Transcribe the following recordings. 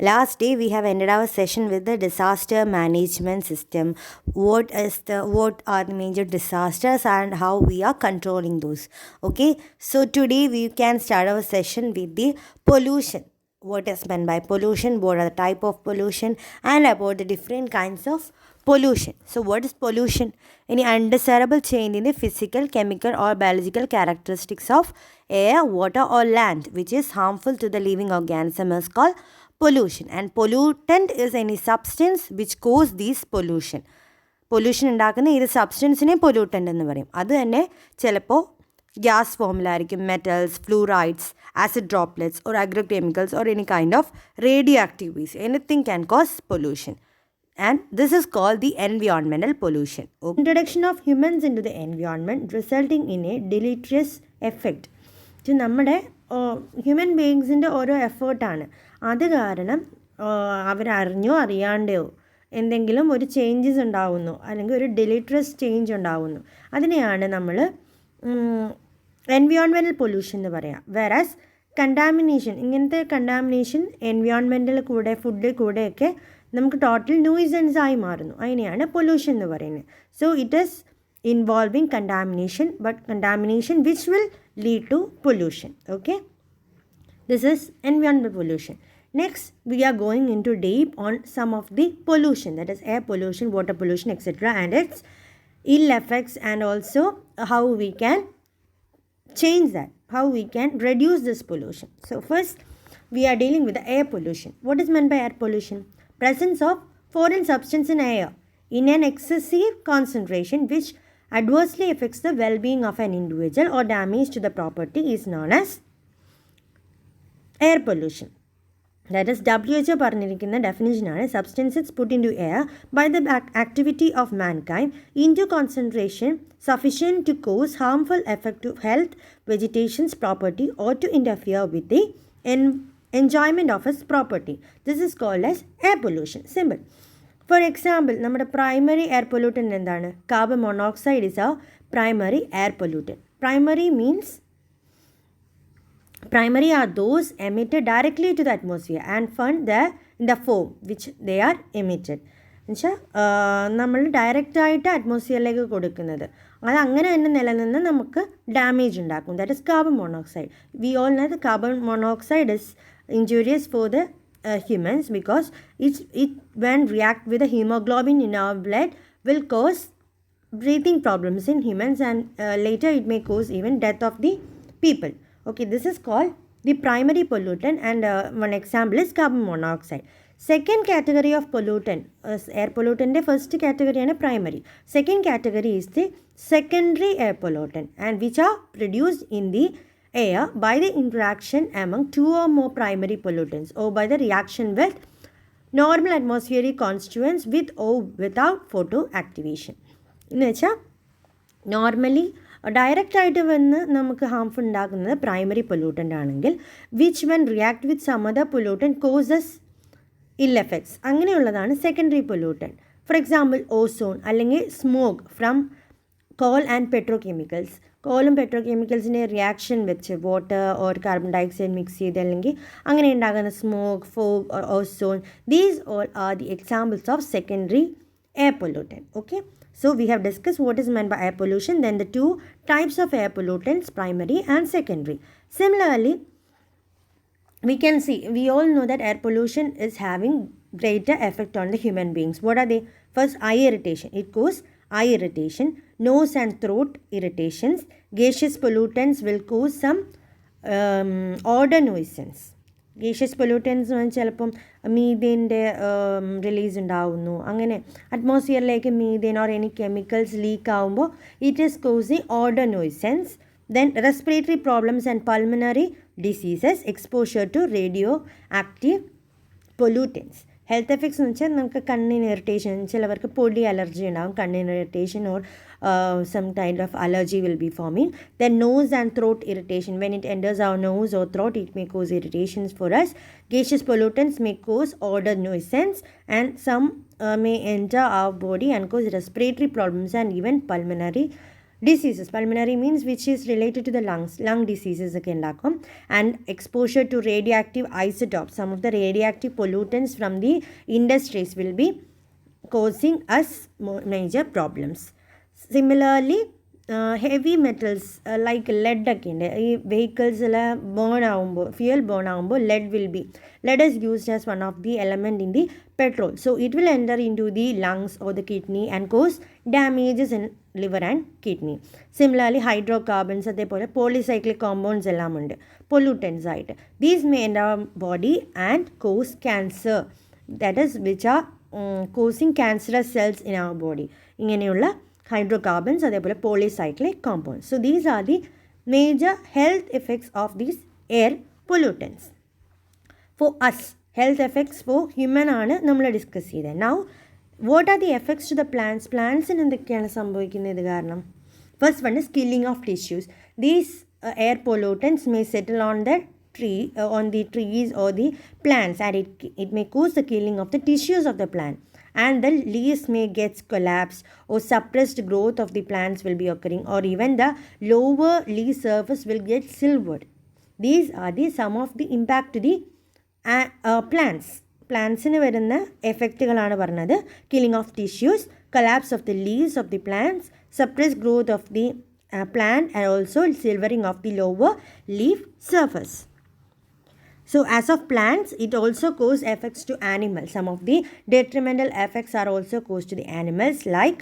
Last day we have ended our session with the disaster management system. What are the major disasters and how we are controlling those. Okay, so today we can start our session with the pollution. What is meant by pollution, what are the type of pollution, and about the different kinds of pollution. So what is pollution? Any undesirable change in the physical, chemical or biological characteristics of air, water or land which is harmful to the living organism is called pollution. And pollutant is any substance which cause these pollution. Pollution ഉണ്ടാക്കുന്ന ഏത് സബ്സ്റ്റൻസിനെ pollutant എന്ന് പറയും. അത് തന്നെ ചിലപ്പോൾ gas ഫോമിലായിരിക്കും, metals, fluorides, acid droplets or agrochemicals or any kind of radioactive waste. Anything can cause pollution. And this is called the environmental pollution. Introduction of humans into the environment resulting in a deleterious effect. നമ്മുടെ human ബീയിങ്സിൻ്റെ ഓരോ എഫേർട്ടാണ്. അത് കാരണം അവരറിഞ്ഞോ അറിയാണ്ടെയോ എന്തെങ്കിലും ഒരു changes ഉണ്ടാവുന്നു, അല്ലെങ്കിൽ ഒരു ഡെലിറ്ററസ് change ഉണ്ടാവുന്നു. അതിനെയാണ് നമ്മൾ എൻവയോൺമെൻറ്റൽ പൊല്യൂഷൻ എന്ന് പറയാം. വേറാസ് കണ്ടാമിനേഷൻ, ഇങ്ങനത്തെ കണ്ടാമിനേഷൻ എൻവയോൺമെൻറ്റിൽ കൂടെ, ഫുഡിൽ കൂടെയൊക്കെ നമുക്ക് ടോട്ടൽ ന്യൂയിസൻസ് ആയി മാറുന്നു. അതിനെയാണ് പൊല്യൂഷൻ എന്ന് പറയുന്നത്. So it is involving contamination, but contamination which will lead to pollution. Okay, this is environmental pollution. Next we are going into deep on some of the pollution, that is air pollution, water pollution, etc., and its ill effects, and also how we can change that, how we can reduce this pollution. So first we are dealing with the air pollution. What is meant by air pollution? Presence of foreign substance in air in an excessive concentration which adversely affects the well-being of an individual or damage to the property is known as air pollution. That is, WHO പറഞ്ഞിരിക്കുന്ന ഡെഫിനിഷനാണ് substances put into air by the activity of mankind into concentration sufficient to cause harmful effect to health, vegetation's property or to interfere with the enjoyment of its property. This is called as air pollution. Simple. For example, നമ്മുടെ primary air pollutant എന്താണ്? Carbon monoxide is a primary air pollutant. Primary are those emitted directly to the atmosphere and found there in the form which they are emitted. എന്നുവെച്ചാൽ നമ്മൾ ഡയറക്റ്റായിട്ട് അറ്റ്മോസ്ഫിയറിലേക്ക് കൊടുക്കുന്നത്, അത് അങ്ങനെ തന്നെ നിലനിന്ന് നമുക്ക് ഡാമേജ് ഉണ്ടാക്കും. That is carbon monoxide. We all know the carbon monoxide is injurious for the humans because it when react with the hemoglobin in our blood will cause breathing problems in humans, and later it may cause even death of the people. Okay, this is called the primary pollutant, and one example is carbon monoxide. Second category of pollutant is air pollutant. The first category is primary. Second category is the secondary air pollutant, and which are produced in the air by the interaction among two or more primary pollutants or by the reaction with normal atmospheric constituents with or without photoactivation. എന്ന് വെച്ചാൽ normally ഡയറക്റ്റായിട്ട് വന്ന് നമുക്ക് harmful ഉണ്ടാക്കുന്നത് primary pollutant ആണെങ്കിൽ which when react with some other pollutant causes ill effects, അങ്ങനെയുള്ളതാണ് secondary pollutant. For example ozone അല്ലെങ്കിൽ smoke from coal and petrochemicals. കോളും പെട്രോകെമിക്കൽസിൻ്റെ റിയാക്ഷൻ വെച്ച് water or carbon dioxide mix ചെയ്ത് അല്ലെങ്കിൽ അങ്ങനെ ഉണ്ടാകുന്ന smoke, fog or ozone, these all are the examples of secondary air pollutant. Okay, so we have discussed what is meant by air pollution, then the two types of air pollutants, primary and secondary. Similarly, we can see, we all know that air pollution is having greater effect on the human beings. What are they? First, eye irritation. It causes eye irritation. Nose and throat irritations. Gaseous pollutants will cause some odor nuisance. Gaseous pollutants എന്ന് ചിലപ്പം മീഥേൻ്റെ release ഉണ്ടാവുന്നു. അങ്ങനെ അറ്റ്മോസ്ഫിയറിലേക്ക് methane or any chemicals leak ആവുമ്പോൾ it is causing odour nuisance. Then respiratory problems and pulmonary diseases, exposure to radioactive pollutants. Health effects എന്ന് വെച്ചാൽ നമുക്ക് കണ്ണിന് ഇറിറ്റേഷൻ, ചിലവർക്ക് പൊടി അലർജി ഉണ്ടാകും, കണ്ണിന് irritation or some kind of allergy will be forming. Then nose and throat irritation, when it enters our nose or throat it may cause irritations for us. Gaseous pollutants may cause odor nuisance, and some may enter our body and cause respiratory problems and even pulmonary Diseases, pulmonary means which is related to the lungs, lung diseases ഒക്കെ ഉണ്ടാക്കും. And exposure to radioactive isotopes, some of the radioactive pollutants from the industries will be causing us major problems. Similarly, heavy metals like lead ഒക്കെ ഉണ്ട്. ഈ വെഹിക്കിൾസിൽ burn ആകുമ്പോൾ, fuel burn ആകുമ്പോൾ lead is used as one of the element in the petrol. So it will enter into the lungs or the kidney and cause damages in liver and kidney. Similarly, hydrocarbons, അതേപോലെ polycyclic compounds എല്ലാം ഉണ്ട് pollutants ആയിട്ട്. These may enter our body and cause cancer, that is which are causing cancerous cells in our body. ഇങ്ങനെയുള്ള hydrocarbons, അതേപോലെ polycyclic compounds. So these are the major health effects of these air pollutants. For us, health effects for human ആണ് നമ്മൾ discuss ചെയ്തത്. Now, what are the effects to the plants? Plantsന് എന്തൊക്കെയാണ് സംഭവിക്കുന്നത് കാരണം? First one is killing of tissues. These air pollutants may settle on the trees or the plants, and it may cause the killing of the tissues of the plant. And the leaves may get collapsed, or suppressed growth of the plants will be occurring, or even the lower leaf surface will get silvered. These are some of the impact to the പ്ലാന്റ്സിന് വരുന്ന എഫക്റ്റുകളാണ് പറഞ്ഞത്. Killing of tissues, collapse of the leaves of the plants, suppress growth of the plant, and also silvering of the lower leaf surface. So as of plants, it also cause effects to animals. Some of the detrimental effects are also caused to the animals, like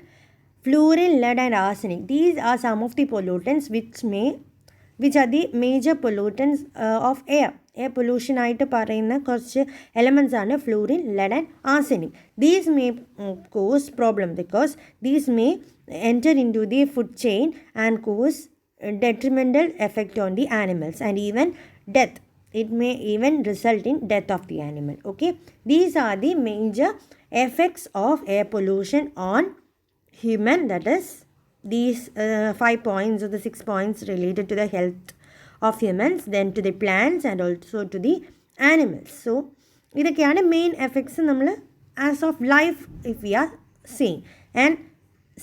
fluorine, lead and arsenic. These are some of the pollutants which are the major pollutants of air. Air pollution ആയിട്ട് പറയുന്ന കുറച്ച് elements ആണ് fluorine, lead and arsenic. These may cause problem because these may enter into the food chain and cause detrimental effect on the animals and even death. It may even result in death of the animal. Okay, these are the major effects of air pollution on human, that is these 5 points or the 6 points related to the health of humans, then to the plants and also to the animals. So ഇതൊക്കെയാണ് main effects നമ്മൾ as of life if we are seeing. And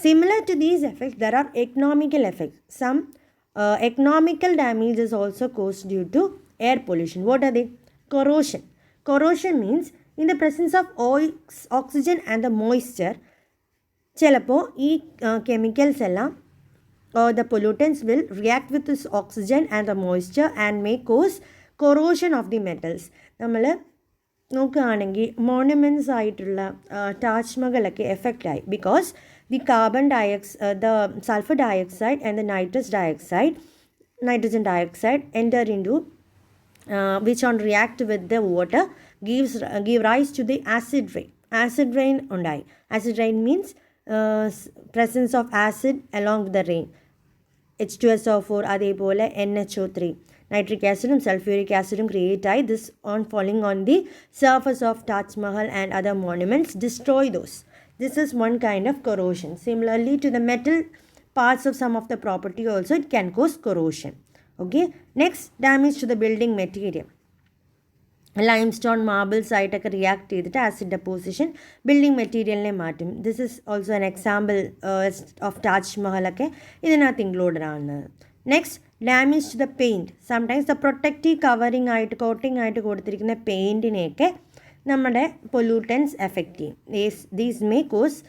similar to these effects, there are economical effects. Some economical damage is also caused due to air pollution. What are they? Corrosion. Corrosion means in the presence of oxygen and the moisture, ചിലപ്പോൾ ഈ chemicals എല്ലാം the pollutants will react with this oxygen and the moisture and may cause corrosion of the metals. നമ്മൾ നോക്കുകയാണെങ്കിൽ monuments ആയിട്ടുള്ള താജ്മഹലൊക്കെ effect ആയി because the sulfur dioxide and the nitrogen dioxide enter into which on react with the water give rise to the acid rain. Acid rain undai. Acid rain means presence of acid along with the rain. H2SO4 അതേപോലെ NHO3 nitric acidum sulfuric acidum create this on falling on the surface of Taj Mahal and other monuments, destroy those. This is one kind of corrosion. Similarly to the metal parts of some of the property also it can cause corrosion. Okay, next, damage to the building material. Limestone, marbles ആയിട്ടൊക്കെ react ചെയ്തിട്ട് acid deposition building മെറ്റീരിയലിനെ മാറ്റും. This is also an example of Taj മഹലൊക്കെ ഇതിനകത്ത് included ആവുന്നത്. Next, damage to the paint. Sometimes the protective covering ആയിട്ട് coating ആയിട്ട് കൊടുത്തിരിക്കുന്ന പെയിൻറ്റിനെയൊക്കെ നമ്മുടെ പൊല്യൂട്ടൻസ് എഫക്റ്റ് ചെയ്യും. These may cause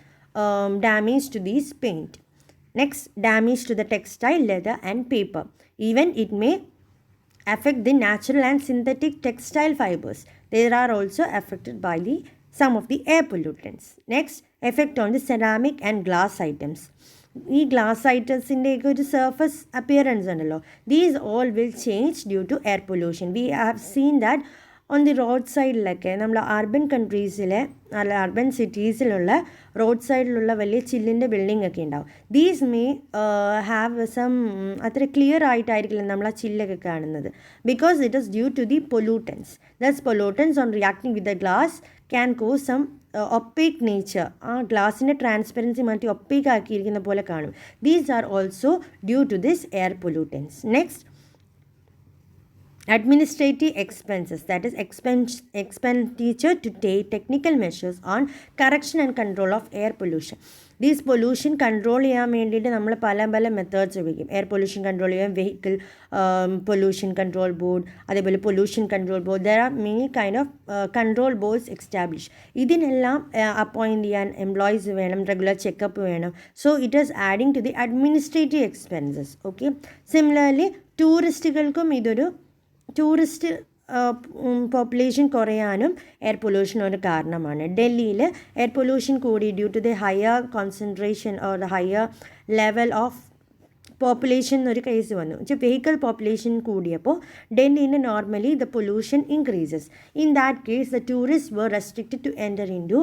damage to these paint. Next, damage to the textile, leather and paper. Even it may affect the natural and synthetic textile fibers. They are also affected by some of the air pollutants. Next, effect on the ceramic and glass items. ഈ glass ഐറ്റംസിൻ്റെയൊക്കെ ഒരു surface appearance ഉണ്ടല്ലോ, these all will change due to air pollution. We have seen that on the road സൈഡിലൊക്കെ നമ്മൾ urban കൺട്രീസിലെ അല്ല urban സിറ്റീസിലുള്ള road സൈഡിലുള്ള വലിയ ചില്ലിൻ്റെ building ഒക്കെ ഉണ്ടാവും. ദീസ് മേ ഹാവ് സം അത്ര ക്ലിയർ ആയിട്ടായിരിക്കില്ല നമ്മൾ ആ ചില്ലൊക്കെ കാണുന്നത്, because it is due to the pollutants. Thus pollutants on reacting with the glass can cause some opaque nature. ആ ഗ്ലാസിൻ്റെ ട്രാൻസ്പെറൻസി മാറ്റി ഒപ്പേക്ക് ആക്കിയിരിക്കുന്ന പോലെ കാണും. These are also due to this air pollutants. Next, administrative expenses, that is expenditure to take technical measures on correction and control of air pollution. These pollution control ചെയ്യാൻ വേണ്ടിയിട്ട് നമ്മൾ പല മെത്തേഡ്സ് ഉപയോഗിക്കും. Air pollution control ചെയ്യാൻ vehicle pollution control board, അതേപോലെ pollution control board. There are many kind of control boards establish. ഇതിനെല്ലാം appoint ചെയ്യാൻ employees വേണം, റെഗുലർ ചെക്കപ്പ് വേണം. So it is adding to the administrative expenses. Okay, similarly ടൂറിസ്റ്റുകൾക്കും ഇതൊരു tourist population കുറയാനും air pollution ഒരു കാരണമാണ്. ഡൽഹിയിൽ എയർ പൊല്യൂഷൻ കൂടി due to the higher concentration or higher level of population എന്നൊരു കേസ് വന്നു. വെഹിക്കിൾ പോപ്പുലേഷൻ കൂടിയപ്പോൾ ഡൽഹിയിൽ normally the pollution increases. In that case the tourist were restricted to enter into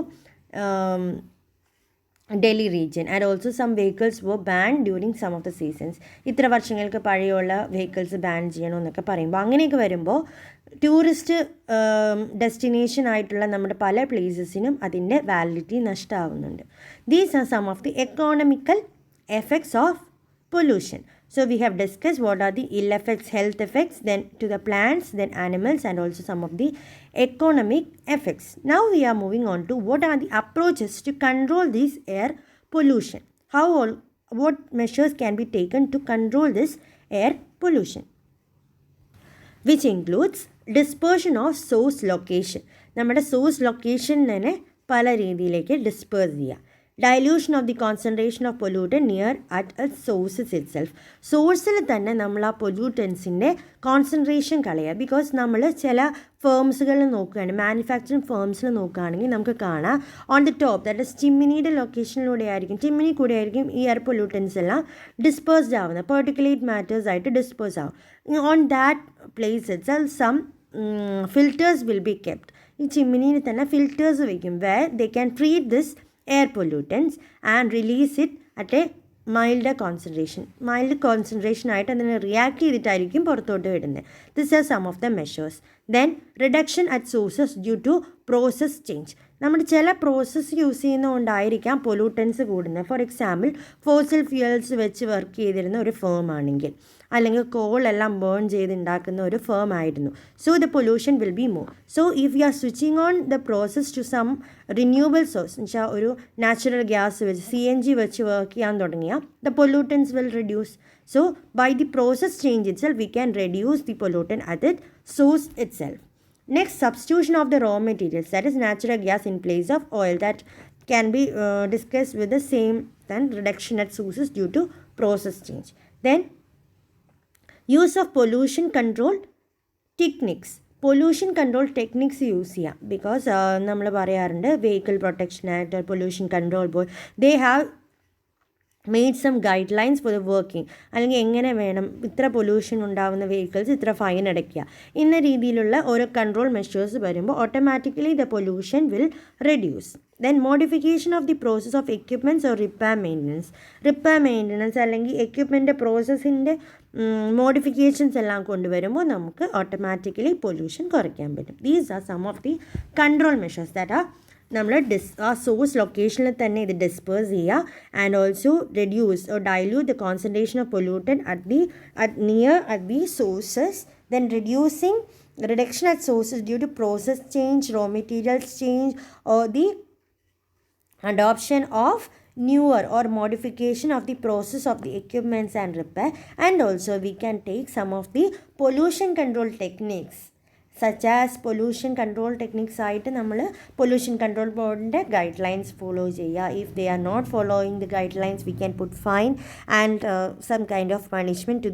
Delhi region, and also some vehicles were banned during some of the seasons. ഇത്ര വർഷങ്ങൾക്ക് പഴയുള്ള vehicles ban ചെയ്യണമെന്നൊക്കെ പറയുമ്പോൾ അങ്ങനെയൊക്കെ വരുമ്പോൾ tourist destination ആയിട്ടുള്ള നമ്മുടെ പല പ്ലേസസിനും അതിൻ്റെ വാലിഡിറ്റി നഷ്ടമാവുന്നുണ്ട്. These are some of the economical effects of pollution. So we have discussed what are the ill effects, health effects, then to the plants, then animals, and also some of the economic effects. Now we are moving on to what are the approaches to control this air pollution. What measures can be taken to control this air pollution, which includes dispersion of source location. നമ്മുടെ source location തന്നെ പല രീതിയിലേക്ക് disperse ചെയ്യുക. Dilution of the concentration of pollutant near at sources it self. സോഴ്സിൽ തന്നെ നമ്മൾ ആ പൊല്യൂട്ടൻസിൻ്റെ concentration കളയുക. ബിക്കോസ് നമ്മൾ ചില ഫേംസുകളിൽ നോക്കുകയാണ്, മാനുഫാക്ചറിങ് ഫേംസിൽ നോക്കുകയാണെങ്കിൽ നമുക്ക് കാണാം on the top, that is ചിമ്മിനിയുടെ ലൊക്കേഷനിലൂടെ ആയിരിക്കും, ചിമ്മിനി കൂടെ ആയിരിക്കും ഈ എയർ പൊല്യൂട്ടൻസ് എല്ലാം ഡിസ്പേഴ്സ്ഡ് ആവുന്നത്, പെർട്ടിക്കുലേറ്റ് മാറ്റേഴ്സ് ആയിട്ട് ഡിസ്പേഴ്സ് ആവും. On that place itself some filters will be kept. ഈ ചിമ്മിനിയിൽ തന്നെ ഫിൽറ്റേഴ്സ് വയ്ക്കും where they can treat this air pollutants and release it at a mild concentration ആയിട്ട് അതിനെ റിയാക്ട് ചെയ്തിട്ടായിരിക്കും പുറത്തോട്ട് വിടുന്നത്. This are some of the measures. Then reduction at sources due to process change. നമ്മൾ ചില പ്രോസസ്സ് യൂസ് ചെയ്യുന്നതുകൊണ്ടായിരിക്കാം pollutants കൂടുന്നത്. For example, fossil fuels വെച്ച് വർക്ക് ചെയ്തിരുന്ന ഒരു ഫേം ആണെങ്കിൽ, അല്ലെങ്കിൽ കോളെല്ലാം ബേൺ ചെയ്തുണ്ടാക്കുന്ന ഒരു ഫേം ആയിരുന്നു. So the pollution will be more. So if you are switching on the process to some renewable source, എന്നുവെച്ചാൽ ഒരു നാച്ചുറൽ ഗ്യാസ് വെച്ച് CNG വെച്ച് വർക്ക് ചെയ്യാൻ തുടങ്ങിയാൽ the pollutants will reduce. So by the process change itself we can reduce the pollutant at its source itself. Next, substitution of the raw materials, that is natural gas in place of oil, that can be discussed with the same then reduction at sources due to process change. Then use of pollution control techniques. Pollution control techniques use ചെയ്യാം. Because നമ്മൾ പറയാറുണ്ട് vehicle protection act, pollution control board, they have made some guidelines for the working. അല്ലെങ്കിൽ എങ്ങനെ വേണം, ഇത്ര pollution ഉണ്ടാകുന്ന vehicles ഇത്ര fine അടയ്ക്കുക, ഇന്ന രീതിയിലുള്ള ഓരോ കൺട്രോൾ മെഷേഴ്സ് വരുമ്പോൾ automatically the pollution will reduce. Then modification of the process of equipments or repair maintenance അല്ലെങ്കിൽ എക്യുപ്മെൻ്റ് പ്രോസസ്സിൻ്റെ മോഡിഫിക്കേഷൻസ് എല്ലാം കൊണ്ടുവരുമ്പോൾ നമുക്ക് ഓട്ടോമാറ്റിക്കലി പൊല്യൂഷൻ കുറയ്ക്കാൻ പറ്റും. These are some of the control measures that are നമ്മൾ ആ സോഴ്സ് ലൊക്കേഷനിൽ തന്നെ ഇത് ഡിസ്പേഴ്സ് ചെയ്യുക and also reduce or dilute the concentration of pollutant near at the sources. Then reduction at sources due to process change, raw materials change, or the adoption of newer or modification of the process of the equipments and repair. And also we can take some of the pollution control techniques such as pollution control techniques ആയിട്ട് നമ്മൾ pollution control ബോർഡിൻ്റെ guidelines follow ചെയ്യുക. If they are not following the guidelines we can put fine and some kind of punishment to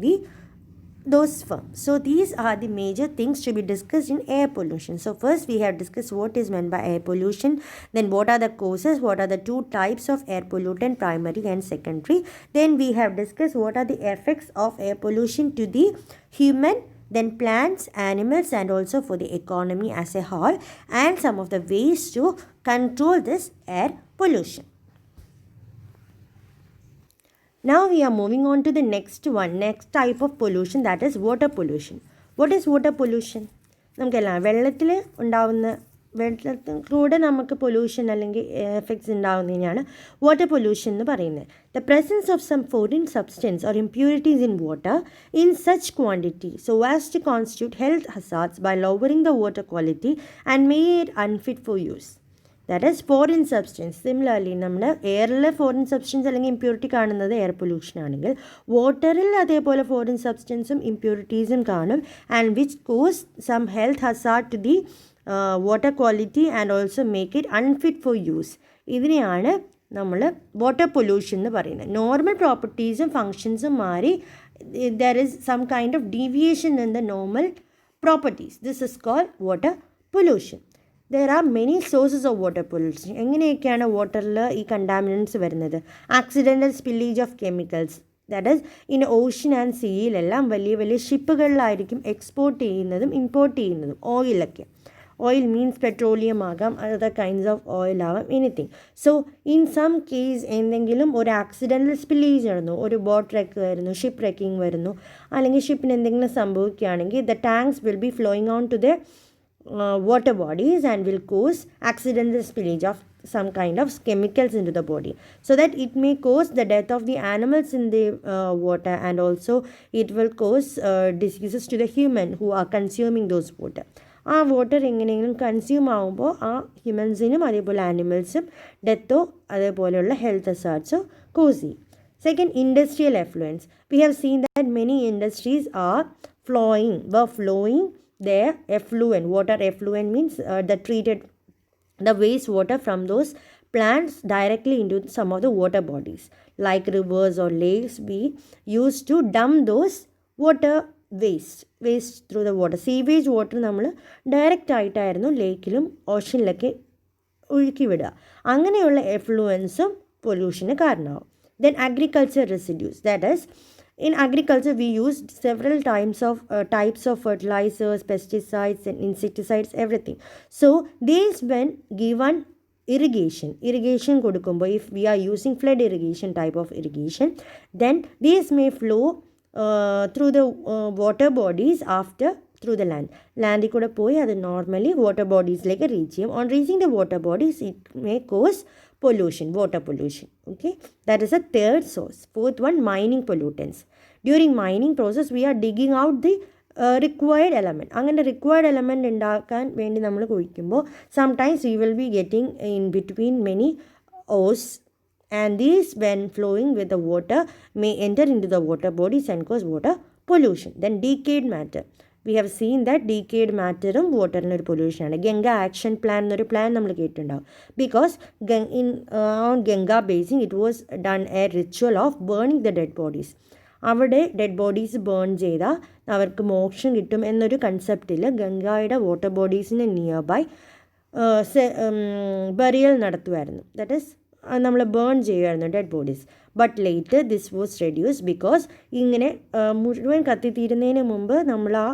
those firms. So these are the major things to be discussed in air pollution. So first we have discussed what is meant by air pollution, then what are the causes, what are the two types of air pollutant, primary and secondary. Then we have discussed what are the effects of air pollution to the human, then plants, animals, and also for the economy as a whole, and some of the ways to control this air pollution. Now we are moving on to the next type of pollution, that is water pollution. What is water pollution? നമുക്കെല്ലാം വെള്ളത്തിൽ ഉണ്ടാവുന്ന വെള്ളത്തിലൂടെ നമുക്ക് pollution അല്ലെങ്കിൽ effects ഉണ്ടാകുന്നതിനാണ് water pollution എന്ന് പറയുന്നത്. The presence of some foreign substance or impurities in water in such quantity so as to constitute health hazards by lowering the water quality and make it unfit for use. That is foreign substance. Similarly നമ്മൾ എയറിൽ foreign substance അല്ലെങ്കിൽ impurity കാണുന്നത് air pollution ആണെങ്കിൽ വാട്ടറിൽ അതേപോലെ foreign സബ്സ്റ്റൻസും ഇമ്പ്യൂരിറ്റീസും കാണും and which cause some health hazard to the water quality and also make it unfit for use. ഇതിനെയാണ് നമ്മൾ വാട്ടർ പൊല്യൂഷൻ എന്ന് പറയുന്നത്. നോർമൽ പ്രോപ്പർട്ടീസും ഫങ്ഷൻസും മാറി there is some kind of deviation in the normal properties. This is called water pollution. There are many sources of water pollution. എങ്ങനെയൊക്കെയാണ് വാട്ടറിൽ ഈ കണ്ടാമിനൻസ് വരുന്നത്? Accidental spillage of chemicals, that is in ocean and സീയിലെല്ലാം വലിയ വലിയ ഷിപ്പുകളിലായിരിക്കും export ചെയ്യുന്നതും import ചെയ്യുന്നതും. ഓയിലൊക്കെ, ഓയിൽ മീൻസ് പെട്രോളിയം ആകാം, അതർ കൈൻഡ്സ് ഓഫ് ഓയിൽ ആവാം, anything. So in some case എന്തെങ്കിലും ഒരു ആക്സിഡൻ്റൽ സ്പില്ലേജ് നടന്നു, ഒരു ബോട്ട് റെക്ക് വരുന്നു, ഷിപ്പ് റെക്കിങ് വരുന്നു, അല്ലെങ്കിൽ ഷിപ്പിന് എന്തെങ്കിലും സംഭവിക്കുകയാണെങ്കിൽ the tanks will be flowing on to the water bodies and will cause accidental spillage of some kind of chemicals into the body, so that it may cause the death of the animals in the water, and also it will cause diseases to the human who are consuming those water. ആ water എങ്ങനെയെങ്കിലും consume ആകുമ്പോൾ ആ ഹ്യൂമൻസിനും അതേപോലെ ആനിമൽസും ഡെത്തോ അതേപോലെയുള്ള health ഹസാർഡ്സോ കോസ് ചെയ്യും. Second, industrial effluents. We have seen that many industries are flowing their effluent. Water effluent means the wastewater from those plants directly into some of the water bodies like rivers or lakes. We used to dump those water waste through the water. Sewage water നമ്മൾ direct ആയിട്ടായിരുന്നു ലേക്കിലും ഓഷ്യനിലൊക്കെ ഒഴുക്കി വിടുക. അങ്ങനെയുള്ള എഫ്ലുവൻസും പൊല്യൂഷന് കാരണമാവും. Then agriculture residues, that is in agriculture we use several types of fertilizers, pesticides and insecticides, everything. So these when given irrigation കൊടുക്കുമ്പോൾ, if we are using flood irrigation type of irrigation, then these may flow through the water bodies after through the ലാൻഡിൽ കൂടെ പോയി അത് normally water ബോഡീസിലേക്ക് reach ചെയ്യും. On reaching the water bodies it may cos pollution, water pollution. Okay, that is a third source. Fourth one, mining pollutants. During mining process we are digging out the required element. അങ്ങനെ required element ഉണ്ടാക്കാൻ വേണ്ടി നമ്മൾ കുഴിക്കുമ്പോൾ sometimes we will be getting in between many ores, and these when flowing with the water may enter into the water bodies and cause water pollution. Then decayed matter. We have seen that decayed matteറും വാട്ടറിനൊരു പൊല്യൂഷനാണ്. Ganga action plan എന്നൊരു plan നമ്മൾ കേട്ടിട്ടുണ്ടാവും. Because on Ganga basin it was done a ritual of burning the dead bodies. അവിടെ dead bodies burn ചെയ്താൽ അവർക്ക് മോക്ഷം കിട്ടും എന്നൊരു കൺസെപ്റ്റിൽ ഗംഗയുടെ വാട്ടർ ബോഡീസിന് നിയർ ബൈ ബറിയൽ നടത്തുമായിരുന്നു. ദാറ്റ് ഈസ് നമ്മൾ ബേൺ ചെയ്യുമായിരുന്നു dead bodies. But later this was reduce because ഇങ്ങനെ മുഴുവൻ കത്തിത്തീരുന്നതിന് മുമ്പ് നമ്മൾ ആ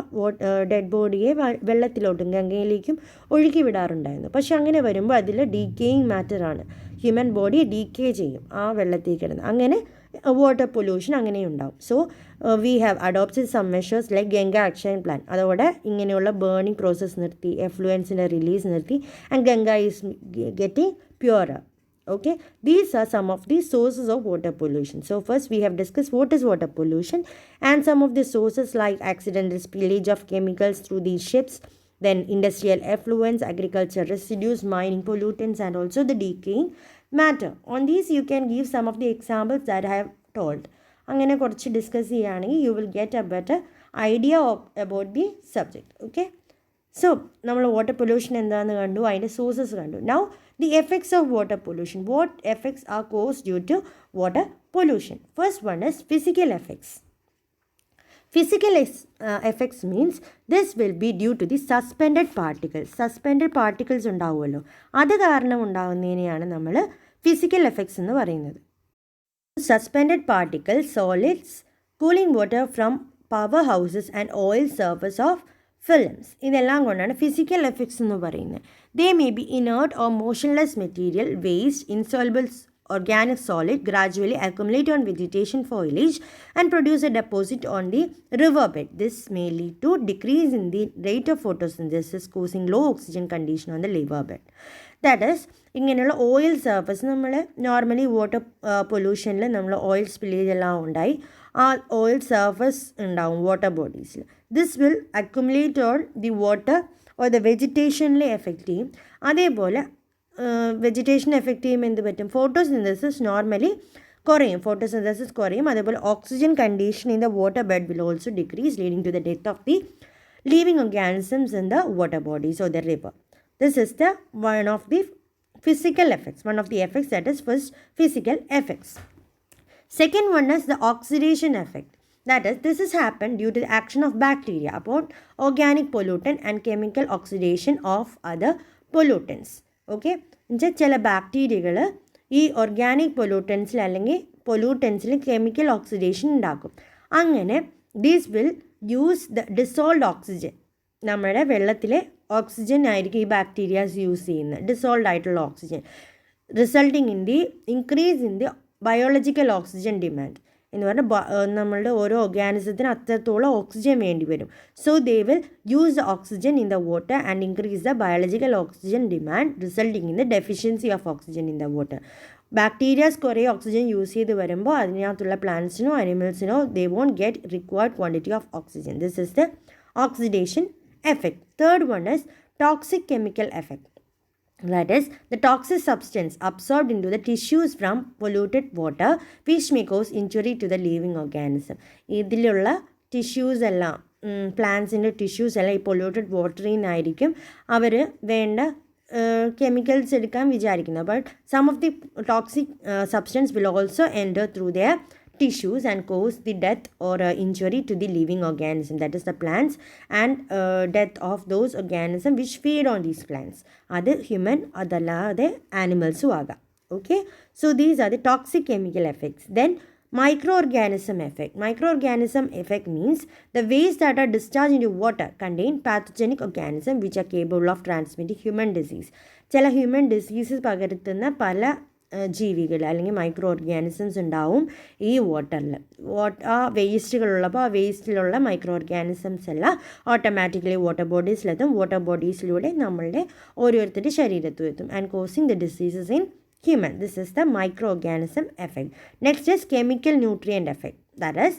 ഡെഡ് ബോഡിയെ വെള്ളത്തിലോട്ടും ഗംഗയിലേക്കും ഒഴുക്കി വിടാറുണ്ടായിരുന്നു. പക്ഷെ അങ്ങനെ വരുമ്പോൾ അതിൽ ഡീക്കേയിങ് മാറ്ററാണ്. ഹ്യൂമൻ ബോഡി ഡീക്കേ ചെയ്യും ആ വെള്ളത്തിൽ കിടന്ന്. അങ്ങനെ വാട്ടർ പൊല്യൂഷൻ അങ്ങനെ ഉണ്ടാവും. So we have adopted some measures like Ganga action plan. അതോടെ ഇങ്ങനെയുള്ള ബേണിംഗ് പ്രോസസ്സ് നിർത്തി, എഫ്ലുവൻസിൻ്റെ റിലീസ് നിർത്തി, and Ganga is getting purer. Okay, these are some of the sources of water pollution. So first we have discussed what is water pollution and some of the sources like accidental spillage of chemicals through these ships, then industrial effluents, agriculture residues, mining pollutants, and also the decaying matter. On these you can give some of the examples that I have told. അങ്ങനെ കുറച്ച് discuss ചെയ്യുകയാണെങ്കിൽ you will get a better idea about the subject. Okay, so നമ്മൾ water pollution എന്താണെന്ന് കണ്ടു, അതിൻ്റെ sources കണ്ടു. Now the effects of water pollution. What effects are caused due to water pollution? First one is physical effects. Physical effects means this will be due to the suspended particles. Suspended particles ഉണ്ടാവുമല്ലോ, അത് കാരണം ഉണ്ടാകുന്നതിനെയാണ് നമ്മൾ physical effects എന്ന് പറയുന്നത്. Suspended particles, solids, cooling water from power houses and oil surface of films. ഇതെല്ലാം കൊണ്ടാണ് physical effects എന്ന് പറയുന്നത്. They may be inert or motionless material, waste, insoluble organic solid gradually accumulate on vegetation foliage and produce a deposit on the riverbed. This may lead to decrease in the rate of photosynthesis, causing low oxygen condition on the riverbed. That is, ഇങ്ങനെയുള്ള oil surface നമ്മൾ normally water പൊല്യൂഷനിൽ നമ്മൾ oil spillage എല്ലാം ഉണ്ടായി ആ oil surface ഉണ്ടാവും water ബോഡീസിൽ. This will accumulate on the water or the വെജിറ്റേഷനിൽ എഫക്റ്റ് ചെയ്യും. അതേപോലെ വെജിറ്റേഷൻ എഫക്റ്റ് ചെയ്യുമ്പോൾ എന്ത് പറ്റും? ഫോട്ടോസിന്തസിസ് നോർമലി കുറയും, ഫോട്ടോസിന്തസിസ് കുറയും. അതേപോലെ oxygen condition in the water bed will also decrease, leading to the death of the living organisms in the water bodies or the river. This is the one of the physical effects, one of the effects, that is first physical effects. Second one is the oxidation effect. That is, this has happened due to the action of bacteria upon organic pollutant and chemical oxidation of other pollutants. Okay, ചില ബാക്ടീരിയകൾ ഈ organic പൊല്യൂട്ടൻസിൽ അല്ലെങ്കിൽ പൊല്യൂട്ടൻസിൽ chemical oxidation ഉണ്ടാക്കും. അങ്ങനെ these will use the dissolved oxygen. നമ്മുടെ വെള്ളത്തിലെ oxygen ആയിരിക്കും ഈ ബാക്ടീരിയാസ് യൂസ് ചെയ്യുന്നത്, ഡിസോൾഡ് ആയിട്ടുള്ള oxygen, resulting in the increase in the biological oxygen demand. എന്ന് പറഞ്ഞാൽ നമ്മളുടെ ഓരോ ഓർഗാനിസത്തിന് അത്രത്തോളം ഓക്സിജൻ വേണ്ടി വരും. So they will use the oxygen in the water and increase the biological oxygen demand, resulting in the deficiency of oxygen in the water. Bacterias കുറേ oxygen use ചെയ്ത് വരുമ്പോൾ അതിനകത്തുള്ള പ്ലാന്റ്സിനോ അനിമൽസിനോ they won't get required quantity of oxygen. This is the oxidation effect. Third one is toxic chemical effect. That is, the toxic substance absorbed into the tissues from polluted water which may cause injury to the living organism. ഇതിലുള്ള tissues എല്ലാം, പ്ലാന്റ്സിൻ്റെ tissues എല്ലാം ഈ polluted വാട്ടറിൽ നിന്നായിരിക്കും അവർ വേണ്ട chemicals എടുക്കാൻ വിചാരിക്കുന്നത്. But some of the toxic substance will also enter through their tissues and cause the death or injury to the living organism, that is the plants, and death of those organisms which feed on these plants. Adu human adallade animals aga. Okay, so these are the toxic chemical effects. Then microorganism effect. Microorganism effect means the waste that are discharged into water contain pathogenic organisms which are capable of transmitting human disease. ചില human diseases പകർത്തുന്ന പല ജീവികൾ അല്ലെങ്കിൽ micro organisms ഉണ്ടാവും ഈ വാട്ടറിൽ. ആ വേസ്റ്റുകളുള്ളപ്പോൾ ആ വേസ്റ്റിലുള്ള micro organisms എല്ലാം ഓട്ടോമാറ്റിക്കലി വാട്ടർ ബോഡീസിലെത്തും. വാട്ടർ ബോഡീസിലൂടെ നമ്മളുടെ ഓരോരുത്തരുടെ ശരീരത്തും എത്തും and causing the diseases in human. This is the microorganism effect. Next is chemical nutrient effect. That is,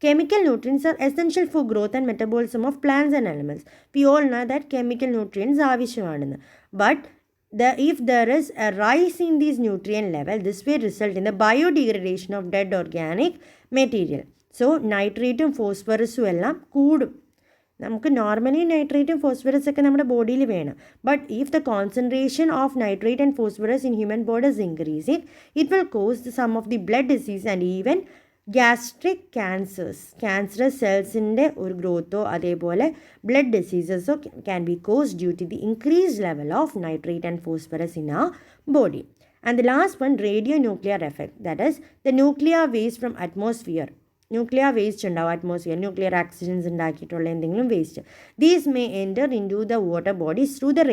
chemical nutrients are essential for growth and metabolism of plants and animals. We all know that chemical nutrients are avashyamanu. But if there is a rise in these nutrient level, this will result in the biodegradation of dead organic material. So nitrate and phosphorus എല്ലാം കൂടും. നമുക്ക് normally നൈട്രേറ്റും phosphorus ഒക്കെ നമ്മുടെ ബോഡിയിൽ വേണം. But if the concentration of nitrate and phosphorus in human bodies increasing, it will cause some of the blood disease and even gastric cancers. Cancerous സെൽസിൻ്റെ ഒരു ഗ്രോത്തോ അതേപോലെ ബ്ലഡ് ഡിസീസസോ can be cause due to the increased level of nitrate and phosphorus in our body. And the last one, radio nuclear effect. That is the nuclear waste from atmosphere. Nuclear waste ഉണ്ടാവും atmosphere, nuclear accidents ഉണ്ടാക്കിയിട്ടുള്ള എന്തെങ്കിലും waste. These may enter into the water bodies through the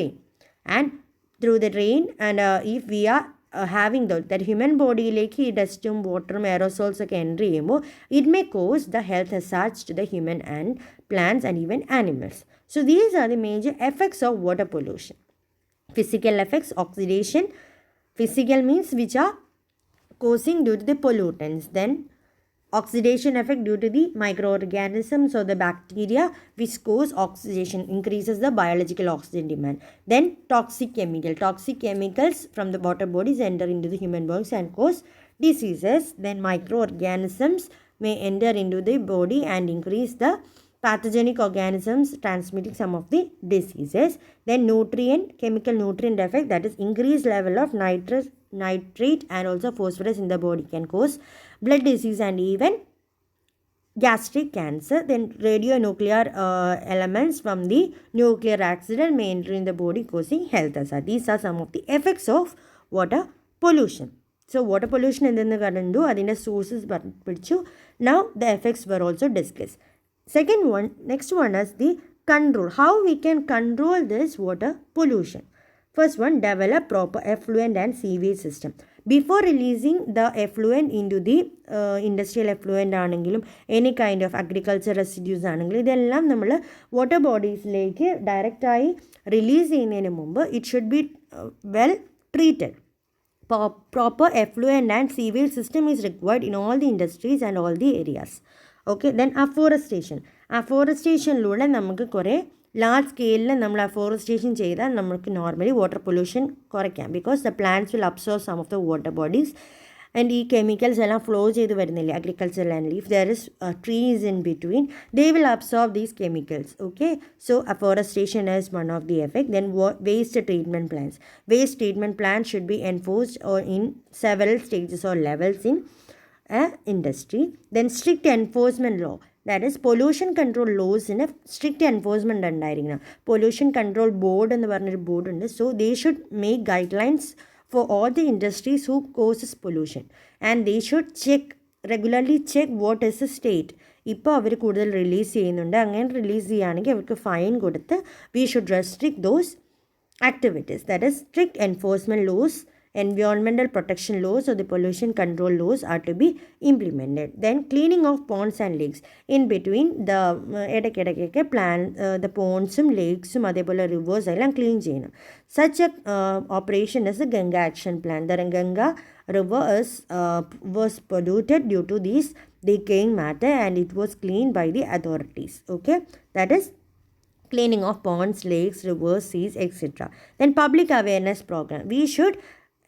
rain and if we are having that human ബോഡിയിലേക്ക് ഈ ഡസ്റ്റും വാട്ടറും aerosols ഒക്കെ enter ചെയ്യുമ്പോൾ it may cause the health hazards to the human and plants and even animals. So these are the major effects of water pollution. Physical effects, oxidation. Physical means which are causing due to the pollutants. Then oxidation effect due to the microorganisms or the bacteria which cause oxidation, increases the biological oxygen demand. Then toxic chemicals from the water bodies enter into the human bodies and cause diseases. Then microorganisms may enter into the body and increase the pathogenic organisms transmitting some of the diseases. Then chemical nutrient effect, that is increased level of nitrate and also phosphorus in the body can cause blood disease and even gastric cancer. Then radionuclear elements from the nuclear accident may enter in the body causing health hazard. These are some of the effects of water pollution. So water pollution endennu karandu, adinte sources padichu. Now the effects were also discussed. Next one is the control. How we can control this water pollution? First one, develop proper effluent and sewage system. Before releasing the effluent into the industrial effluent ആണെങ്കിലും any kind of agriculture residues ആണെങ്കിലും ഇതെല്ലാം നമ്മൾ water ബോഡീസിലേക്ക് ഡയറക്റ്റായി release ചെയ്യുന്നതിന് മുമ്പ് it should be well treated. Proper effluent and sewage system is required in all the industries and all the areas. Okay, then afforestation. Afforestationലൂടെ നമുക്ക് കുറേ ലാർജ് സ്കെയിലിൽ നമ്മൾ അഫോറസ്റ്റേഷൻ ചെയ്താൽ നമുക്ക് നോർമലി വാട്ടർ പൊല്യൂഷൻ കുറയ്ക്കാം. Because the plants will absorb some of the water bodies and ഈ chemicals എല്ലാം ഫ്ലോ ചെയ്ത് വരുന്നില്ലേ അഗ്രികൾച്ചർ ലാൻഡിൽ. If there is trees in between they will absorb these chemicals. Okay, so afforestation is one of the effect. Then waste treatment plants. Waste treatment plant should be enforced or in several stages or levels in industry. Then strict enforcement law, that is pollution control ലോസിന് strict enforcement ഉണ്ടായിരിക്കണം. Pollution control board എന്ന് പറഞ്ഞൊരു ബോർഡുണ്ട്. So they should make guidelines for all the industries who causes pollution, and they should regularly check what is the state. ഇപ്പോൾ അവർ കൂടുതൽ release ചെയ്യുന്നുണ്ട്, അങ്ങനെ release ചെയ്യുകയാണെങ്കിൽ അവർക്ക് ഫൈൻ കൊടുത്ത് we should restrict those activities. That is strict enforcement laws, environmental protection laws or the pollution control laws are to be implemented. Then cleaning of ponds and lakes. In between the ഇടയ്ക്കിടയ്ക്കൊക്കെ the pondsum lakesum അതേപോലെ rivers എല്ലാം clean ചെയ്യണം. Such a operation is the Ganga Action Plan. The Ganga river was polluted due to this decaying matter and it was cleaned by the authorities. Okay, that is cleaning of ponds, lakes, rivers, seas, etc. Then public awareness program. We should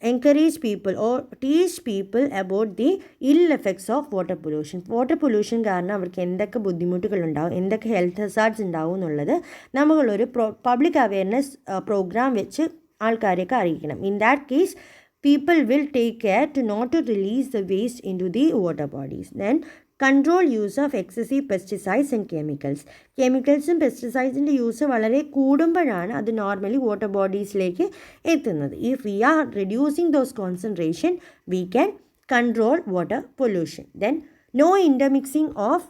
encourage people or teach people about the ill effects of water pollution. Water pollution കാരണം അവർക്ക് എന്തൊക്കെ ബുദ്ധിമുട്ടുകളുണ്ടാവും, എന്തൊക്കെ health hazards ഉണ്ടാവും എന്നുള്ളത് നമ്മളൊരു public awareness programme വെച്ച് ആൾക്കാരെയൊക്കെ അറിയിക്കണം. In that case people will take care to not to release the waste into the water bodies. Then control use of excessive pesticides and chemicals. കെമിക്കൽസും പെസ്റ്റിസൈഡ്സിൻ്റെ യൂസ് വളരെ കൂടുമ്പോഴാണ് അത് നോർമലി വാട്ടർ ബോഡീസിലേക്ക് എത്തുന്നത്. If we are reducing those concentration we can control water pollution. Then no intermixing of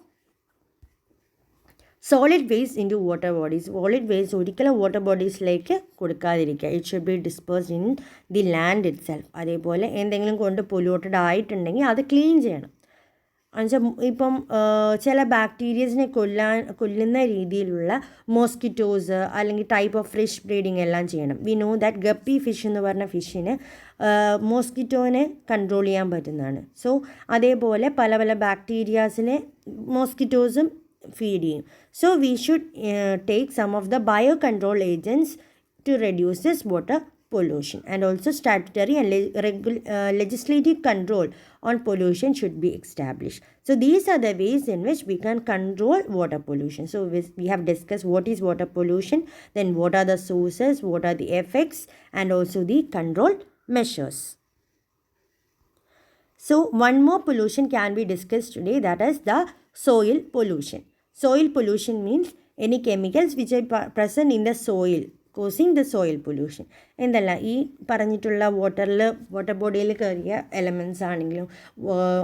solid waste into water bodies. Solid waste ഒരിക്കലും water ബോഡീസിലേക്ക് കൊടുക്കാതിരിക്കുക. It should be dispersed in the land itself. അതേപോലെ എന്തെങ്കിലും കൊണ്ട് polluted ആയിട്ടുണ്ടെങ്കിൽ അത് clean ചെയ്യണം. എന്നുവെച്ചാൽ ഇപ്പം ചില ബാക്ടീരിയസിനെ കൊല്ലുന്ന രീതിയിലുള്ള മോസ്കിറ്റോസ് അല്ലെങ്കിൽ ടൈപ്പ് ഓഫ് ഫിഷ് ബ്രീഡിങ് എല്ലാം ചെയ്യണം. We know that guppy fish എന്ന് പറഞ്ഞ ഫിഷിന് മോസ്കിറ്റോനെ കൺട്രോൾ ചെയ്യാൻ പറ്റുന്നതാണ്. സോ അതേപോലെ പല പല ബാക്ടീരിയാസിനെ മോസ്കിറ്റോസും ഫീഡ് ചെയ്യും. So we should take some of the bio control agents to reduce this water pollution, and also statutory and legislative control on pollution should be established. So these are the ways in which we can control water pollution. So we have discussed what is water pollution, then what are the sources, what are the effects, and also the control measures. So one more pollution can be discussed today, that is the soil pollution. Soil pollution means any chemicals which are present in the soil causing the soil pollution. എന്തല്ല ഈ പറഞ്ഞിട്ടുള്ള water ബോഡിയിൽ കയറിയ elements ആണെങ്കിലും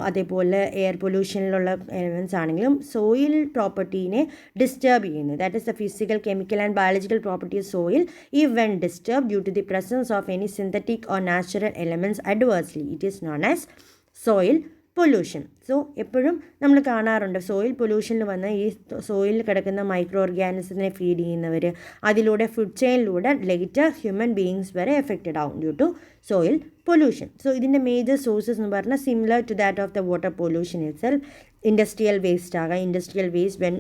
അതേപോലെ air പൊല്യൂഷനിലുള്ള elements ആണെങ്കിലും soil പ്രോപ്പർട്ടീനെ ഡിസ്റ്റർബ് ചെയ്യുന്നു. That is the physical, chemical and biological property of soil if when disturb due to the presence of any synthetic or natural elements adversely it is known as soil pollution. So എപ്പോഴും നമ്മൾ കാണാറുണ്ട് soil പൊല്യൂഷനിൽ വന്ന് ഈ സോയിലിൽ കിടക്കുന്ന micro ഓർഗാനിസത്തിനെ feed ചെയ്യുന്നവർ, അതിലൂടെ food ചെയിനിലൂടെ later human beings വരെ എഫക്റ്റഡ് ആവും due to soil pollution. So ഇതിൻ്റെ മേജർ സോഴ്സസ് എന്ന് പറഞ്ഞാൽ similar to that of the water pollution itself. Industrial waste ആകാം. Industrial waste when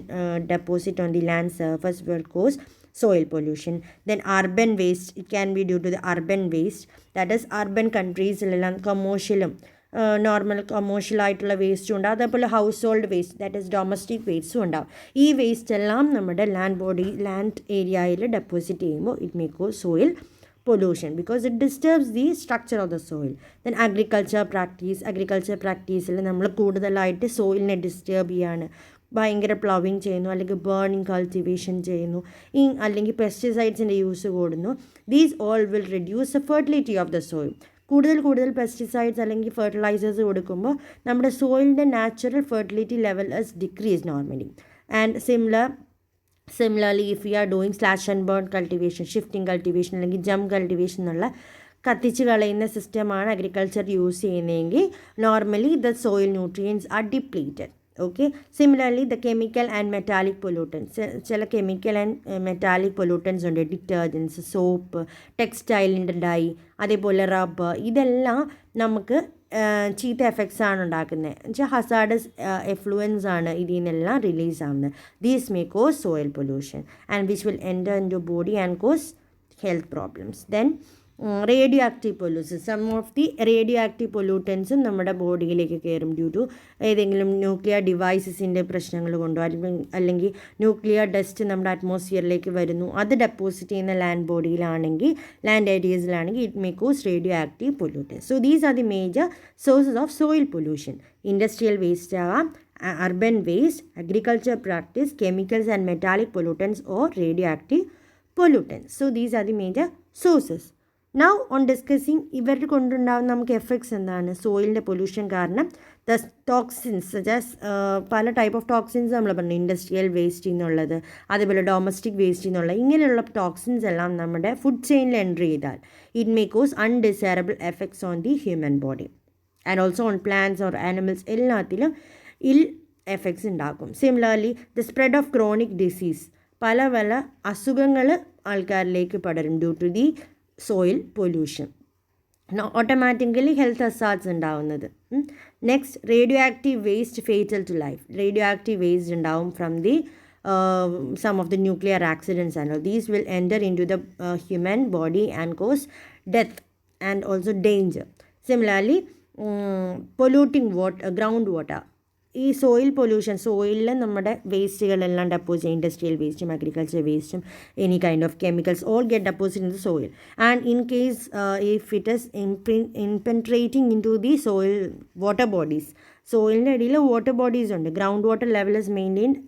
deposit on the land surface will cause soil pollution. Then urban waste, it can be due to the urban waste, that is urban countries commercialum normal കൊമേഴ്ഷ്യലായിട്ടുള്ള വേസ്റ്റും ഉണ്ടാവും. അതേപോലെ household waste, that is domestic വേസ്റ്റും ഉണ്ടാവും. ഈ waste എല്ലാം നമ്മുടെ land ഏരിയയിൽ ഡെപ്പോസിറ്റ് ചെയ്യുമ്പോൾ it may cause soil pollution because it disturbs the structure of the soil. Then agriculture പ്രാക്ടീസിൽ നമ്മൾ കൂടുതലായിട്ട് സോയിലിനെ ഡിസ്റ്റർബ് ചെയ്യാണ്. ഭയങ്കര പ്ലവിങ് ചെയ്യുന്നു, അല്ലെങ്കിൽ ബേണിങ് കൾട്ടിവേഷൻ ചെയ്യുന്നു, അല്ലെങ്കിൽ പെസ്റ്റിസൈഡ്സിൻ്റെ യൂസ് കൂടുന്നു. These all will reduce the fertility of the soil. കൂടുതൽ പെസ്റ്റിസൈഡ്സ് അല്ലെങ്കിൽ ഫെർട്ടിലൈസേഴ്സ് കൊടുക്കുമ്പോൾ നമ്മുടെ സോയിലിൻ്റെ natural fertility level is decrease normally. And similarly if you are doing slash and burn cultivation, shifting cultivation അല്ലെങ്കിൽ ജംപ് കൾട്ടിവേഷൻ എന്നുള്ള കത്തിച്ച് കളയുന്ന സിസ്റ്റമാണ് അഗ്രികൾച്ചർ യൂസ് ചെയ്യുന്നതെങ്കിൽ normally the soil nutrients are depleted. Okay, similarly the chemical and metallic pollutants, ചില chemical and metallic pollutants ഉണ്ട്, detergents, soap, ടെക്സ്റ്റൈലിൻ്റെ dye, അതേപോലെ rubber, ഇതെല്ലാം നമുക്ക് ചീത്ത എഫക്ട്സ് ആണ് ഉണ്ടാക്കുന്നത്. എന്നുവെച്ചാൽ ഹസാർഡസ് എഫ്ലുവൻസ് ആണ് ഇതിൽ നിന്നെല്ലാം റിലീസ് ആവുന്നത്. These may cause soil pollution and which will enter into body and cause health problems. Then radioactive pollution, some of the radioactive പൊല്യൂട്ടൻസും നമ്മുടെ ബോഡിയിലേക്ക് കയറും ഡ്യൂ ടു ഏതെങ്കിലും ന്യൂക്ലിയർ ഡിവൈസസിൻ്റെ പ്രശ്നങ്ങൾ കൊണ്ടോ അല്ലെങ്കിൽ ന്യൂക്ലിയർ ഡസ്റ്റ് നമ്മുടെ അറ്റ്മോസ്ഫിയറിലേക്ക് വരുന്നു, അത് ഡെപ്പോസിറ്റ് ചെയ്യുന്ന ലാൻഡ് ബോഡിയിലാണെങ്കിൽ, ലാൻഡ് ഏരിയസിലാണെങ്കിൽ it may cause radioactive pollutants. So these are the major sources of soil pollution. Industrial waste ആവാം, urban waste, agriculture practice, chemicals and metallic pollutants or radioactive pollutants. So these are the major sources. Now on discussing ഇവർ കൊണ്ടുണ്ടാകുന്ന നമുക്ക് effects എന്താണ് സോയിലിൻ്റെ pollution കാരണം. The toxins സജസ് പല type of toxins നമ്മൾ പറഞ്ഞു, industrial waste എന്നുള്ളത്, അതേപോലെ ഡൊമസ്റ്റിക് വേസ്റ്റ് എന്നുള്ള ഇങ്ങനെയുള്ള ടോക്സിൻസ് എല്ലാം നമ്മുടെ ഫുഡ് ചെയിനിൽ എൻ്റർ ചെയ്താൽ it may cause undesirable effects on the human body and also on plants or animals, എല്ലാത്തിലും ഇൽ എഫക്ട്സ് ഉണ്ടാക്കും. Similarly the spread of chronic disease, പല പല അസുഖങ്ങൾ ആൾക്കാരിലേക്ക് പടരും due to the soil pollution. Automatically health hazards ഉണ്ടാവുന്നത്. Next, radioactive waste fatal to life. Radioactive waste ഉണ്ടാവും from the some of the nuclear accidents and all. These will enter into the human body and cause death and also danger. Similarly, polluting water, groundwater. ഈ soil pollution, സോയിലിൽ നമ്മുടെ വേസ്റ്റുകളെല്ലാം depose ചെയ്യും, industrial വേസ്റ്റും agriculture വേസ്റ്റും any kind of chemicals all get deposit in the soil and in case if it is penetrating into the soil water bodies. സോയിലിൻ്റെ ഇടയിൽ water bodies ഉണ്ട്, ground water level is maintained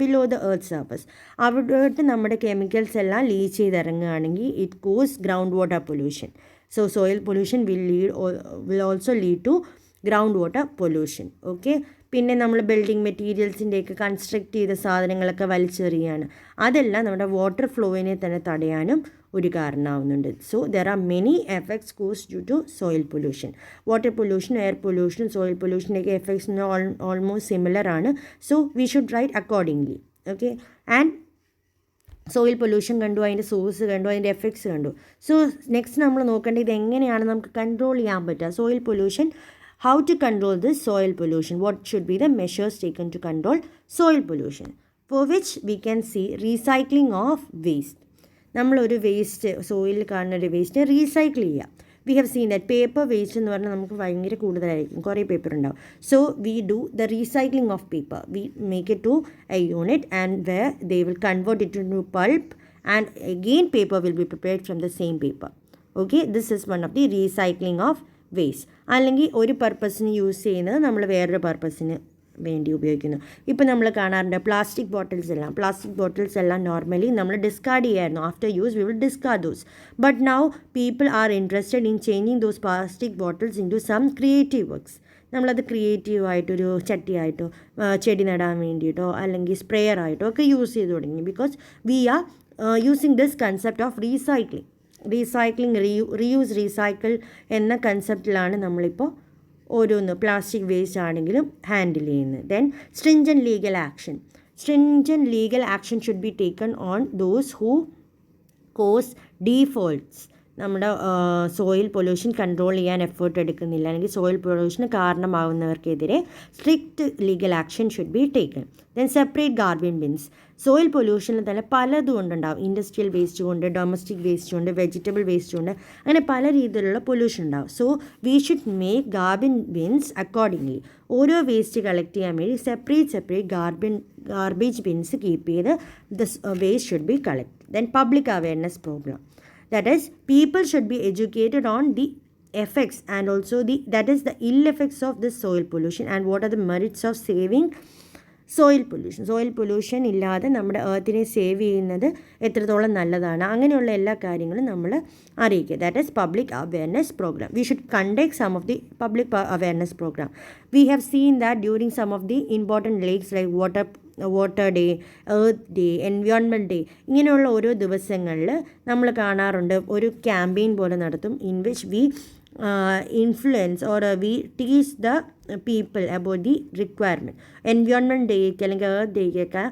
below the earth surface. അവിടോട്ട് നമ്മുടെ chemicals എല്ലാം leach ചെയ്തിറങ്ങുകയാണെങ്കിൽ it cause ground water pollution. So soil pollution will also lead to ground water pollution. Okay, പിന്നെ നമ്മൾ building മെറ്റീരിയൽസിൻ്റെയൊക്കെ construct ചെയ്ത സാധനങ്ങളൊക്കെ വലിച്ചെറിയാണ്, അതെല്ലാം നമ്മുടെ വാട്ടർ ഫ്ലോയിനെ തന്നെ തടയാനും ഒരു കാരണമാവുന്നുണ്ട്. So there are many effects cause due to soil pollution. Water pollution, air pollution, soil പൊല്യൂഷൻ്റെയൊക്കെ എഫക്ട്സ് ഓൾമോസ്റ്റ് സിമിലർ ആണ്. So we should write accordingly. Okay, and soil pollution കണ്ടു, അതിൻ്റെ സോഴ്സ് കണ്ടു, അതിൻ്റെ എഫക്ട്സ് കണ്ടു. സോ നെക്സ്റ്റ് നമ്മൾ നോക്കേണ്ടത് ഇത് എങ്ങനെയാണ് നമുക്ക് കൺട്രോൾ ചെയ്യാൻ പറ്റുക soil pollution. How to control this soil pollution? What should be the measures taken to control soil pollution? For which we can see recycling of waste. നമ്മളൊരു വേസ്റ്റ്, സോയിലിൽ കാണുന്ന ഒരു വേസ്റ്റ് റീസൈക്കിൾ ചെയ്യുക. We have seen that paper waste എന്ന് പറഞ്ഞാൽ നമുക്ക് ഭയങ്കര കൂടുതലായിരിക്കും, കുറേ പേപ്പർ ഉണ്ടാവും. So we do the recycling of paper. We make it to a unit and where they will convert it to pulp and again paper will be prepared from the same paper. Okay, this is one of the recycling of waste. അല്ലെങ്കിൽ ഒരു പർപ്പസിന് use ചെയ്യുന്നത് നമ്മൾ വേറൊരു പർപ്പസിന് വേണ്ടി ഉപയോഗിക്കുന്നു. ഇപ്പോൾ നമ്മൾ കാണാറുണ്ട് പ്ലാസ്റ്റിക് ബോട്ടിൽസ് എല്ലാം നോർമലി നമ്മൾ ഡിസ്കാർഡ് ചെയ്യായിരുന്നു. After use we will discard those. But now people are interested in changing those plastic bottles in to some creative works. നമ്മളത് ക്രിയേറ്റീവായിട്ടൊരു ചട്ടിയായിട്ടോ ചെടി നടാൻ വേണ്ടിയിട്ടോ അല്ലെങ്കിൽ സ്പ്രെയർ ആയിട്ടോ ഒക്കെ യൂസ് ചെയ്ത് തുടങ്ങി. Because we are using this concept of recycling, reuse, recycle എന്ന കൺസെപ്റ്റിലാണ് നമ്മളിപ്പോൾ ഓരോന്ന് പ്ലാസ്റ്റിക് വേസ്റ്റ് ആണെങ്കിലും ഹാൻഡിൽ ചെയ്യുന്നത്. Then stringent legal action should be taken on those who cause defaults. നമ്മുടെ സോയിൽ പൊല്യൂഷൻ കൺട്രോൾ ചെയ്യാൻ എഫേർട്ട് എടുക്കുന്നില്ല അല്ലെങ്കിൽ സോയിൽ പൊല്യൂഷന് കാരണമാകുന്നവർക്കെതിരെ strict legal action should be taken. Then separate garbage bins. Soil പൊല്യൂഷനിൽ തന്നെ പലതും കൊണ്ടുണ്ടാവും. ഇൻഡസ്ട്രിയൽ വേസ്റ്റ് കൊണ്ട്, ഡൊമസ്റ്റിക് വേസ്റ്റ് കൊണ്ട്, വെജിറ്റബിൾ വേസ്റ്റ് കൊണ്ട്, അങ്ങനെ പല രീതിയിലുള്ള പൊല്യൂഷൻ ഉണ്ടാവും. So we should make garbage bins accordingly. ഓരോ വേസ്റ്റ് കളക്ട് ചെയ്യാൻ വേണ്ടി സെപ്പറേറ്റ് ഗാർബേജ് ബിൻസ് കീപ്പ് ചെയ്ത് this waste should be collect. Then public awareness programme. That is, people should be educated on the effects and also that is the ill effects of this soil pollution and what are the merits of saving soil pollution. Soil pollution ഇല്ലാതെ നമ്മുടെ എർത്തിനെ save ചെയ്യുന്നത് എത്രത്തോളം നല്ലതാണ്, അങ്ങനെയുള്ള എല്ലാ കാര്യങ്ങളും നമ്മൾ അറിയിക്കുക. That is public awareness programme. We should conduct some of the public awareness programme. We have seen that during some of the important lakes like water day, earth day, environment day, ഇങ്ങനെയുള്ള ഓരോ ദിവസങ്ങളിൽ നമ്മൾ കാണാറുണ്ട് ഒരു campaign പോലെ നടത്തും in which we influence or we teach the people about the requirement. Environment ഡേക്ക് അല്ലെങ്കിൽ എർത്ത് ഡേക്കൊക്കെ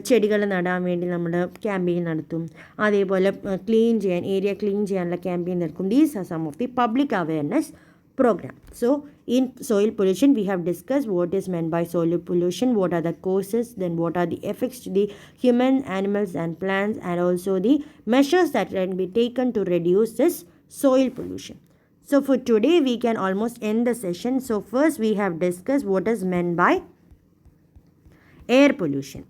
ചെടികൾ നടാൻ വേണ്ടി നമ്മൾ ക്യാമ്പയിൻ നടത്തും. അതേപോലെ ക്ലീൻ ചെയ്യാൻ, ഏരിയ ക്ലീൻ ചെയ്യാനുള്ള ക്യാമ്പയിൻ നടക്കും. These are some of the public awareness program. So in soil pollution we have discussed what is meant by soil pollution, what are the causes, then what are the effects to the human, animals and plants, and also the measures that can be taken to reduce this soil pollution. So for today we can almost end the session. So first we have discussed what is meant by air pollution.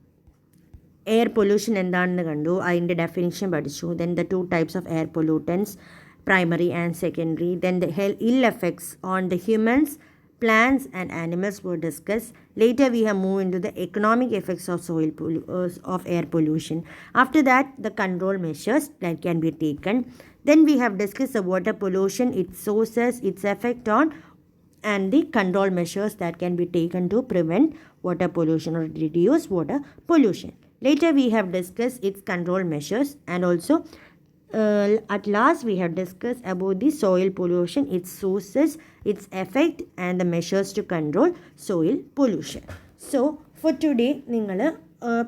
Air pollution എന്താണെന്ന് കണ്ടു, അതിൻ്റെ definition പഠിച്ചു. Then the two types of air pollutants, primary and secondary. Then the ill effects on the humans, plants and animals were discussed. Later we have moved into the economic effects of of air pollution. After that the control measures that can be taken. Then we have discussed the water pollution, its sources, its effect on, and the control measures that can be taken to prevent water pollution or reduce water pollution. Later we have discussed its control measures, and also at last we have discussed about the soil pollution, its sources, its effect and the measures to control soil pollution. So for today നിങ്ങൾ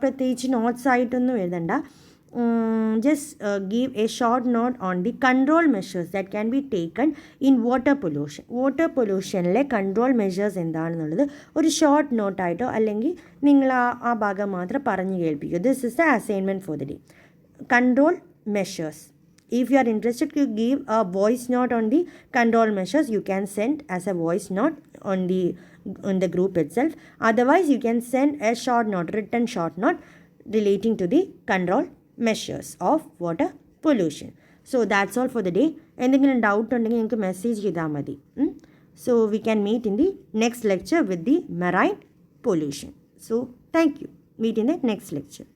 പ്രത്യേകിച്ച് notes ആയിട്ടൊന്നും എഴുതണ്ട, just give a short note on the control measures that can be taken in water pollution. Water പൊല്യൂഷനിലെ control measures എന്താണെന്നുള്ളത് ഒരു short നോട്ടായിട്ടോ അല്ലെങ്കിൽ നിങ്ങൾ ആ ഭാഗം മാത്രം പറഞ്ഞു കേൾപ്പിക്കുക. This is the assignment for the day. Control measures. If you are interested to give a voice note on the control measures, you can send as a voice note on the group itself. Otherwise you can send a short note, written short note relating to the control measures of water pollution. So that's all for the day. എന്തെങ്കിലും doubt ഉണ്ടെങ്കിൽ നിങ്ങൾക്ക് message ചെയ്താൽ മതി. So we can meet in the next lecture with the marine pollution. So thank you. Meet in the next lecture.